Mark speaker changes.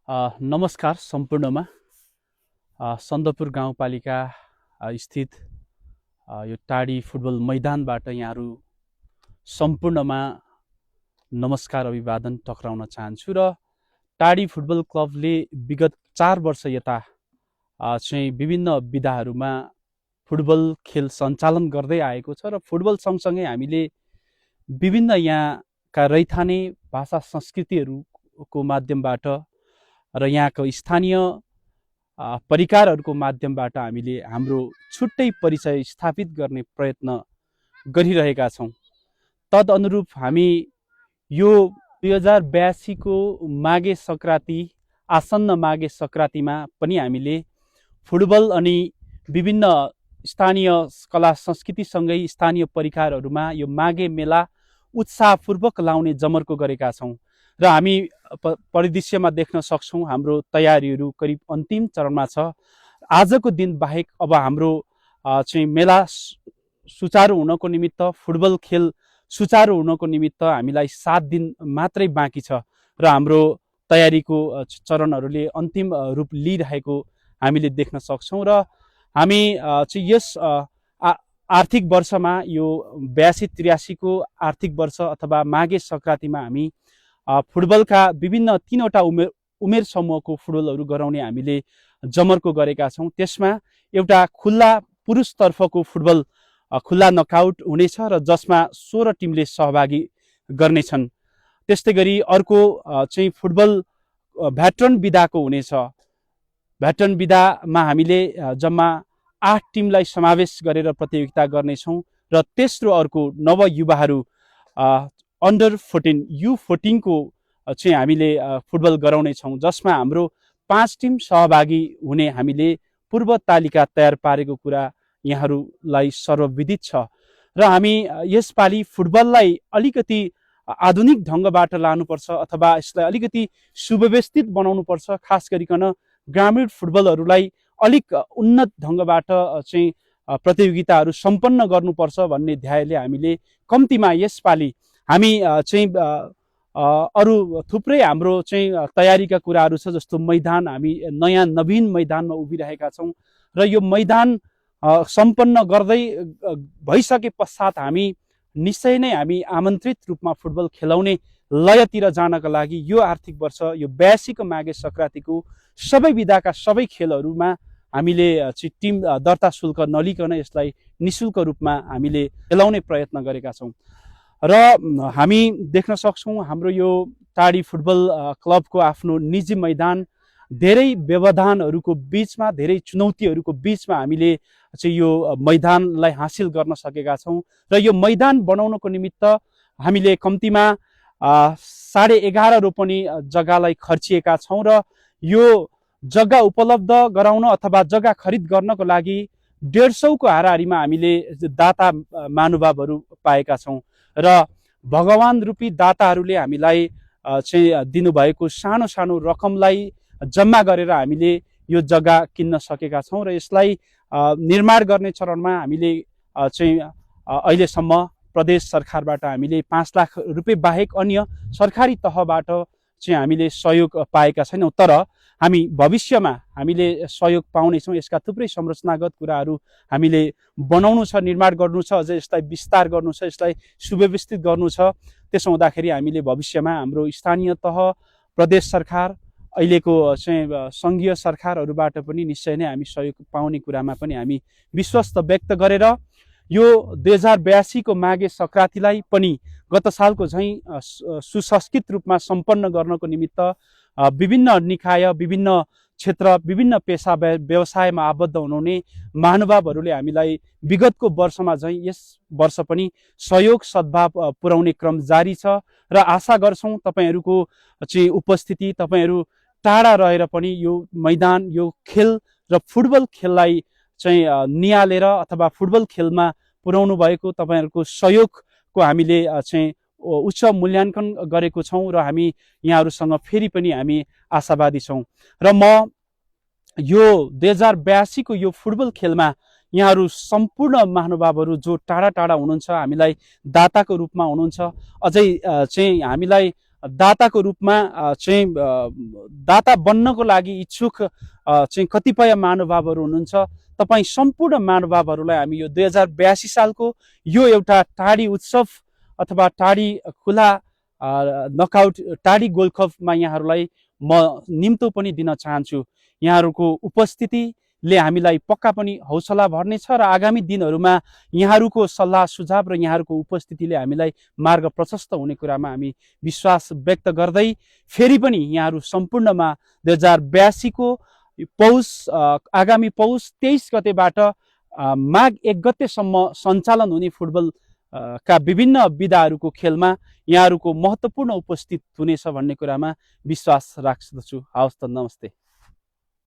Speaker 1: नमस्कार सम्पूर्णमा। सन्दकपुर गाउँपालिका स्थित यो टाडी फुटबल मैदानबाट यहाँहरू सम्पूर्णमा नमस्कार अभिवादन टक्राउन चाहन्छु र टाडी फुटबल क्लबले विगत 4 वर्ष यता चाहिँ विभिन्न विधाहरूमा फुटबल खेल सञ्चालन गर्दै आएको छ र फुटबल सँगसँगै हामीले विभिन्न यहाँका रैथाने भाषा संस्कृतिहरूको माध्यमबाट र यहाँको स्थानीय परिकारहरूको माध्यमबाट हामीले हाम्रो छुट्टै परिचय स्थापित गर्ने प्रयत्न गरिरहेका छौँ। तदअनुरूप हामी यो 2082 को माघे सङ्क्रान्ति आसन्न माघे सङ्क्रान्तिमा पनि हामीले फुटबल अनि विभिन्न स्थानीय कला संस्कृतिसँगै स्थानीय परिकारहरूमा यो माघे मेला उत्साहपूर्वक लाउने जमर्को गरेका छौँ र हामी परिदृश्यमा देख्न सक्छौँ हाम्रो तयारीहरू करिब अन्तिम चरणमा छ। आजको दिन बाहेक अब हाम्रो चाहिँ मेला सुचारू हुनको निमित्त फुटबल खेल सुचारू हुनको निमित्त हामीलाई 7 दिन मात्रै बाँकी छ र हाम्रो तयारीको चरणहरूले अन्तिम रूप लिइरहेको हामीले देख्न सक्छौँ र हामी चाहिँ यस आर्थिक वर्षमा यो 82-83 को आर्थिक वर्ष अथवा माघे सङ्क्रान्तिमा हामी फुटबलका विभिन्न 3वटा उमेर समूहको फुटबलहरू गराउने हामीले जमर्को गरेका छौँ। त्यसमा एउटा खुल्ला पुरुषतर्फको फुटबल खुल्ला नकआउट हुनेछ र जसमा 16 टिमले सहभागी गर्नेछन्। त्यस्तै गरी अर्को चाहिँ फुटबल भेटरन विधाको हुनेछ। भेटरन विधामा हामीले जम्मा 8 टिमलाई समावेश गरेर प्रतियोगिता गर्नेछौँ र तेस्रो अर्को नवयुवाहरू अन्डर 14 U14 को चाहिँ हामीले फुटबल गराउने छौँ, जसमा हाम्रो 5 टिम सहभागी हुने हामीले पूर्व तालिका तयार पारेको कुरा यहाँहरूलाई सर्वविदित छ र हामी यसपालि फुटबललाई अलिकति आधुनिक ढङ्गबाट लानुपर्छ अथवा यसलाई अलिकति सुव्यवस्थित बनाउनुपर्छ। खास गरिकन ग्रामीण फुटबलहरूलाई अलिक उन्नत ढङ्गबाट चाहिँ प्रतियोगिताहरू सम्पन्न गर्नुपर्छ भन्ने ध्यायले हामीले कम्तीमा यसपालि हामी चाहिँ अरू थुप्रै हाम्रो चाहिँ तयारीका कुराहरू छ, जस्तो मैदान हामी नयाँ नवीन मैदानमा उभिरहेका छौँ र यो मैदान सम्पन्न गर्दै भइसके पश्चात हामी निश्चय नै हामी आमन्त्रित रूपमा फुटबल खेलाउने लयतिर जानको लागि यो आर्थिक वर्ष यो 82 को माघे सङ्क्रान्तिको सबै विधाका सबै खेलहरूमा हामीले चाहिँ टिम दर्ता शुल्क नलिकन यसलाई निशुल्क रूपमा हामीले खेलाउने प्रयत्न गरेका छौँ र हामी देख्न सक्छौँ हाम्रो यो टाडी फुटबल क्लबको आफ्नो निजी मैदान धेरै व्यवधानहरूको बीचमा धेरै चुनौतीहरूको बीचमा हामीले चाहिँ यो मैदानलाई हासिल गर्न सकेका छौँ र यो मैदान बनाउनको निमित्त हामीले कम्तीमा 11.5 रोपनी जग्गालाई खर्चिएका छौँ र यो जग्गा उपलब्ध गराउन अथवा जग्गा खरिद गर्नको लागि 150 को हाराहारीमा हामीले दाता महानुभावहरू पाएका छौँ र भगवान रूपी दाताहरूले हामीलाई चाहिँ दिनुभएको सानो सानो रकमलाई जम्मा गरेर हामीले यो जग्गा किन्न सकेका छौँ र यसलाई निर्माण गर्ने चरणमा हामीले चाहिँ अहिलेसम्म प्रदेश सरकारबाट हामीले 5 लाख रुपियाँ बाहेक अन्य सरकारी तहबाट चाहिँ हामीले सहयोग पाएका छैनौँ, तर हामी भविष्यमा हामीले सहयोग पाउनेछौँ। यसका थुप्रै संरचनागत कुराहरू हामीले बनाउनु छ, निर्माण गर्नु छ, अझै यसलाई विस्तार गर्नु छ, यसलाई सुव्यवस्थित गर्नु छ। त्यसो हुँदाखेरि हामीले भविष्यमा हाम्रो स्थानीय तह, प्रदेश सरकार, अहिलेको चाहिँ सङ्घीय सरकारहरूबाट पनि निश्चय नै हामी सहयोग पाउने कुरामा पनि हामी विश्वास व्यक्त गरेर यो 2082 को माघे सङ्क्रान्तिलाई पनि गत सालको झैँ सुसंस्कृत रूपमा सम्पन्न गर्नको निमित्त विभिन्न निकाय, विभिन्न क्षेत्र, विभिन्न पेसा व्यवसायमा आबद्ध हुनुहुने महानुभावहरूले हामीलाई विगतको वर्षमा झैँ यस वर्ष पनि सहयोग सद्भाव पुर्याउने क्रम जारी छ र आशा गर्छौँ तपाईँहरूको चाहिँ उपस्थिति, तपाईँहरू टाढा रहेर पनि यो मैदान, यो खेल र फुटबल खेललाई चाहिँ निहालेर अथवा फुटबल खेलमा पुर्याउनु भएको तपाईँहरूको सहयोगको हामीले चाहिँ उच्च मूल्याङ्कन गरेको छौँ र हामी यहाँहरूसँग फेरि पनि हामी आशावादी छौँ र म यो 2082 को यो फुटबल खेलमा यहाँहरू सम्पूर्ण महानुभावहरू जो टाढा टाढा हुनुहुन्छ, हामीलाई दाताको रूपमा हुनुहुन्छ, अझै चाहिँ हामीलाई दाताको रूपमा चाहिँ दाता बन्नको लागि इच्छुक चाहिँ कतिपय महानुभावहरू हुनुहुन्छ। तपाईँ सम्पूर्ण महानुभावहरूलाई हामी यो 2082 सालको यो एउटा टाढी उत्सव अथवा टाढी खुला नकआउट टाढी गोल्ड कपमा यहाँहरूलाई म निम्तो पनि दिन चाहन्छु। यहाँहरूको उपस्थितिले हामीलाई पक्का पनि हौसला भर्नेछ र आगामी दिनहरूमा यहाँहरूको सल्लाह सुझाव र यहाँहरूको उपस्थितिले हामीलाई मार्ग प्रशस्त हुने कुरामा हामी विश्वास व्यक्त गर्दै फेरि पनि यहाँहरू सम्पूर्णमा 2082 को आगामी पौष 23 गतेबाट माघ 1 गतेसम्म सञ्चालन हुने फुटबल का विभिन्न विधाहरूको खेलमा यहाँहरूको महत्त्वपूर्ण उपस्थित हुनेछ भन्ने कुरामा विश्वास राख्दछु। हवस् त, नमस्ते।